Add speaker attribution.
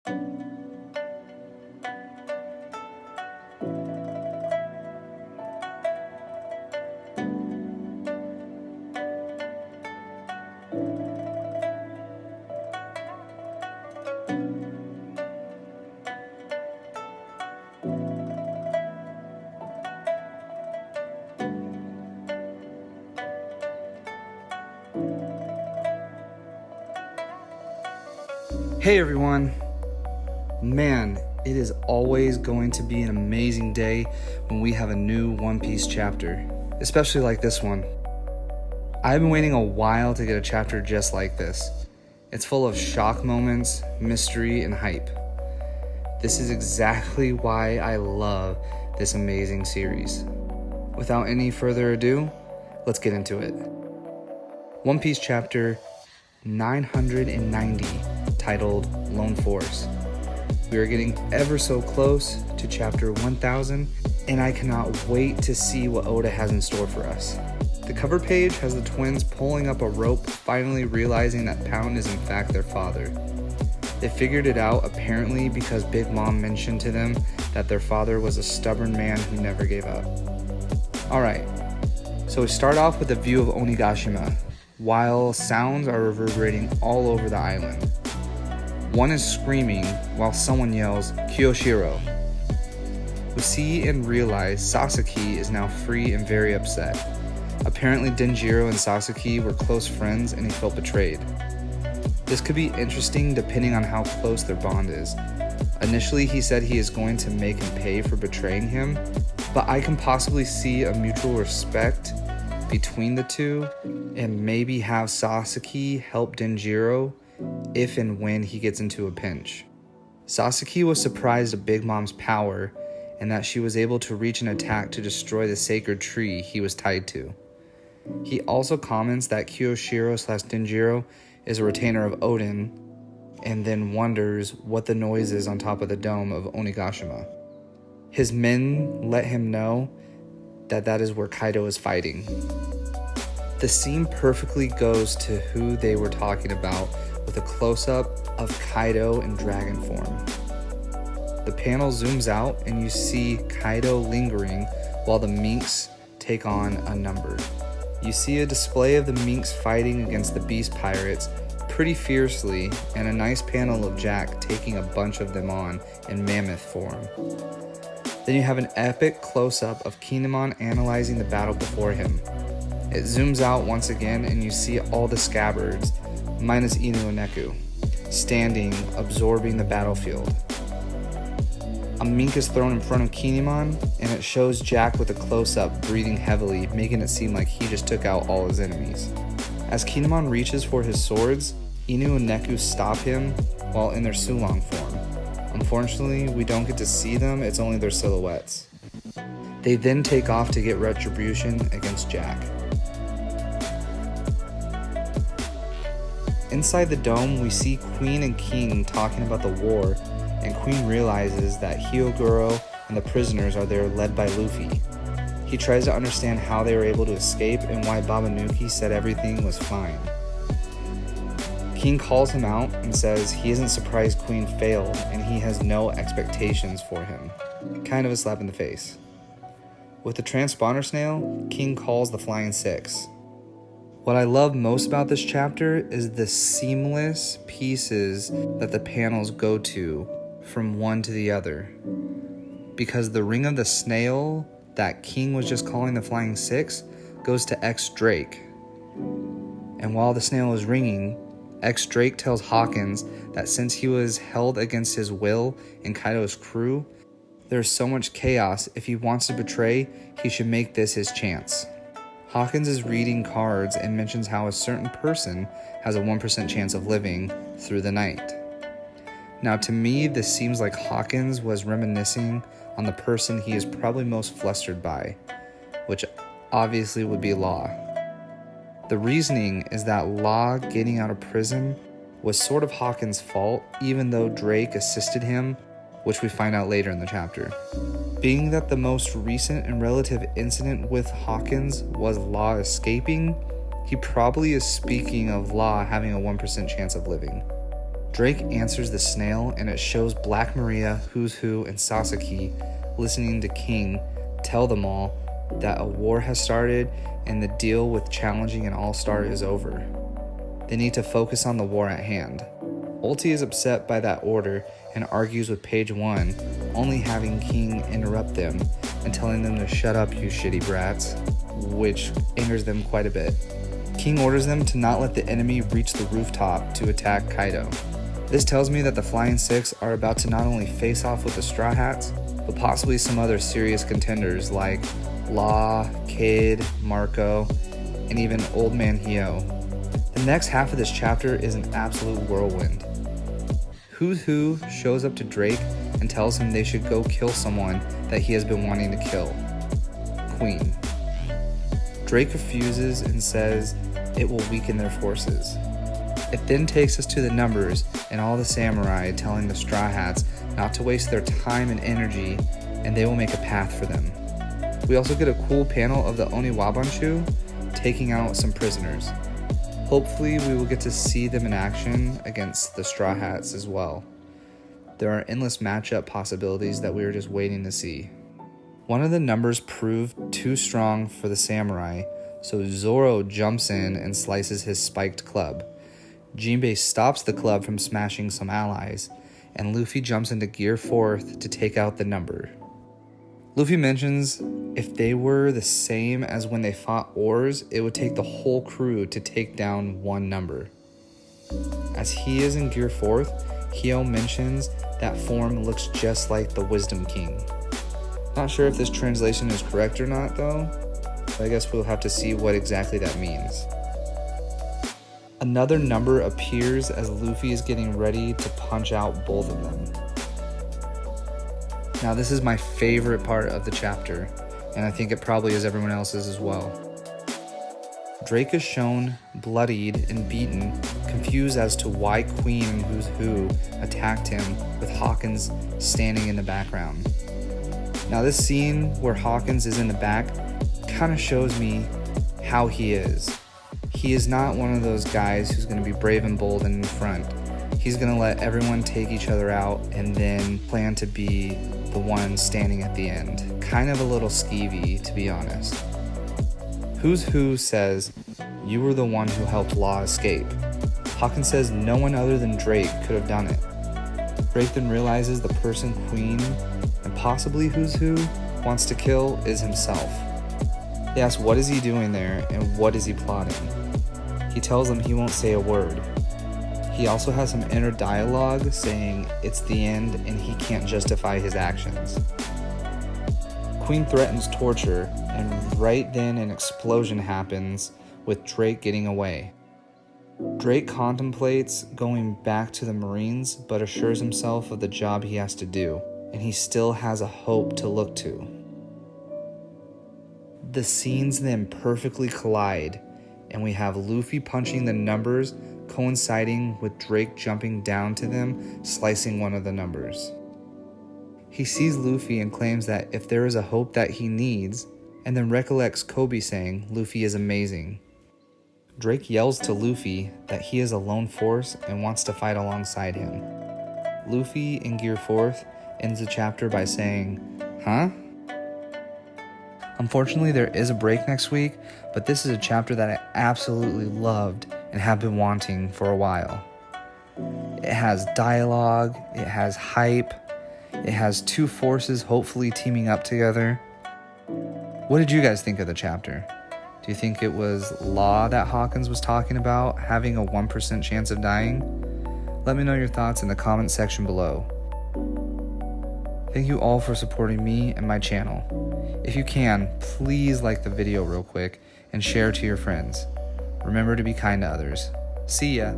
Speaker 1: Hey everyone! Man, it is always going to be an amazing day when we have a new One Piece chapter, especially like this one. I've been waiting a while to get a chapter just like this. It's full of shock moments, mystery, and hype. This is exactly why I love this amazing series. Without any further ado, let's get into it. One Piece chapter 990, titled Lone Force. We are getting ever so close to chapter 1000, and I cannot wait to see what Oda has in store for us. The cover page has the twins pulling up a rope, finally realizing that Pound is in fact their father. They figured it out apparently because Big Mom mentioned to them that their father was a stubborn man who never gave up. Alright, so we start off with a view of Onigashima, while sounds are reverberating all over the island. One is screaming while someone yells, "Kyoshiro." We see and realize Sasaki is now free and very upset. Apparently Denjiro and Sasaki were close friends and he felt betrayed. This could be interesting depending on how close their bond is. Initially he said he is going to make him pay for betraying him, but I can possibly see a mutual respect between the two and maybe have Sasaki help Denjiro if and when he gets into a pinch. Sasaki was surprised at Big Mom's power and that she was able to reach an attack to destroy the sacred tree he was tied to. He also comments that Kyoshiro/Denjiro is a retainer of Odin and then wonders what the noise is on top of the dome of Onigashima. His men let him know that is where Kaido is fighting. The scene perfectly goes to who they were talking about with a close-up of Kaido in dragon form. The panel zooms out and you see Kaido lingering while the minks take on a number. You see a display of the minks fighting against the beast pirates pretty fiercely and a nice panel of Jack taking a bunch of them on in mammoth form. Then you have an epic close-up of Kinemon analyzing the battle before him. It zooms out once again and you see all the scabbards, minus Inu and Neku, standing, absorbing the battlefield. A mink is thrown in front of Kinemon and it shows Jack with a close-up breathing heavily, making it seem like he just took out all his enemies. As Kinemon reaches for his swords, Inu and Neku stop him while in their Sulong form. Unfortunately, we don't get to see them, it's only their silhouettes. They then take off to get retribution against Jack. Inside the dome, we see Queen and King talking about the war, and Queen realizes that Hyogoro and the prisoners are there led by Luffy. He tries to understand how they were able to escape and why Babanuki said everything was fine. King calls him out and says he isn't surprised Queen failed and he has no expectations for him. Kind of a slap in the face. With the transponder snail, King calls the Flying Six. What I love most about this chapter is the seamless pieces that the panels go to from one to the other. Because the ring of the snail that King was just calling the Flying Six goes to X-Drake. And while the snail is ringing, X-Drake tells Hawkins that since he was held against his will in Kaido's crew, there's so much chaos, if he wants to betray, he should make this his chance. Hawkins is reading cards and mentions how a certain person has a 1% chance of living through the night. Now to me, this seems like Hawkins was reminiscing on the person he is probably most flustered by, which obviously would be Law. The reasoning is that Law getting out of prison was sort of Hawkins' fault, even though Drake assisted him, which we find out later in the chapter. Being that the most recent and relative incident with Hawkins was Law escaping, he probably is speaking of Law having a 1% chance of living. Drake answers the snail, and it shows Black Maria, Who's Who, and Sasaki listening to King tell them all that a war has started and the deal with challenging an all-star is over. They need to focus on the war at hand. Ulti is upset by that order and argues with Page 1, only having King interrupt them and telling them to shut up, you shitty brats, which angers them quite a bit. King orders them to not let the enemy reach the rooftop to attack Kaido. This tells me that the Flying Six are about to not only face off with the Straw Hats, but possibly some other serious contenders like Law, Kid, Marco, and even Old Man Hio. The next half of this chapter is an absolute whirlwind. Who's Who shows up to Drake and tells him they should go kill someone that he has been wanting to kill, Queen. Drake refuses and says it will weaken their forces. It then takes us to the numbers and all the samurai telling the Straw Hats not to waste their time and energy, and they will make a path for them. We also get a cool panel of the Oniwabanshu taking out some prisoners. Hopefully we will get to see them in action against the Straw Hats as well. There are endless matchup possibilities that we are just waiting to see. One of the numbers proved too strong for the samurai, so Zoro jumps in and slices his spiked club. Jinbei stops the club from smashing some allies, and Luffy jumps into Gear 4th to take out the number. Luffy mentions if they were the same as when they fought Oars, it would take the whole crew to take down one number. As he is in Gear 4th, Hio mentions that form looks just like the Wisdom King. Not sure if this translation is correct or not though, but I guess we'll have to see what exactly that means. Another number appears as Luffy is getting ready to punch out both of them. Now this is my favorite part of the chapter, and I think it probably is everyone else's as well. Drake is shown bloodied and beaten, confused as to why Queen and Who's Who attacked him, with Hawkins standing in the background. Now this scene where Hawkins is in the back kind of shows me how he is. He is not one of those guys who's going to be brave and bold and in front. He's going to let everyone take each other out and then plan to be the one standing at the end. Kind of a little skeevy, to be honest. Who's Who says, "You were the one who helped Law escape." Hawkins says no one other than Drake could have done it. Drake then realizes the person Queen, and possibly Who's Who, wants to kill is himself. They ask what is he doing there and what is he plotting. He tells them he won't say a word. He also has some inner dialogue saying it's the end and he can't justify his actions. Queen threatens torture, and right then an explosion happens with Drake getting away. Drake contemplates going back to the Marines but assures himself of the job he has to do, and he still has a hope to look to. The scenes then perfectly collide, and we have Luffy punching the numbers coinciding with Drake jumping down to them, slicing one of the numbers. He sees Luffy and claims that if there is a hope that he needs, and then recollects Kobe saying Luffy is amazing. Drake yells to Luffy that he is a lone force and wants to fight alongside him. Luffy in Gear 4th ends the chapter by saying, "Huh?" Unfortunately, there is a break next week, but this is a chapter that I absolutely loved and have been wanting for a while. It has dialogue, it has hype, it has two forces hopefully teaming up together. What did you guys think of the chapter? Do you think it was Law that Hawkins was talking about, having a 1% chance of dying? Let me know your thoughts in the comment section below. Thank you all for supporting me and my channel. If you can, please like the video real quick and share to your friends. Remember to be kind to others. See ya!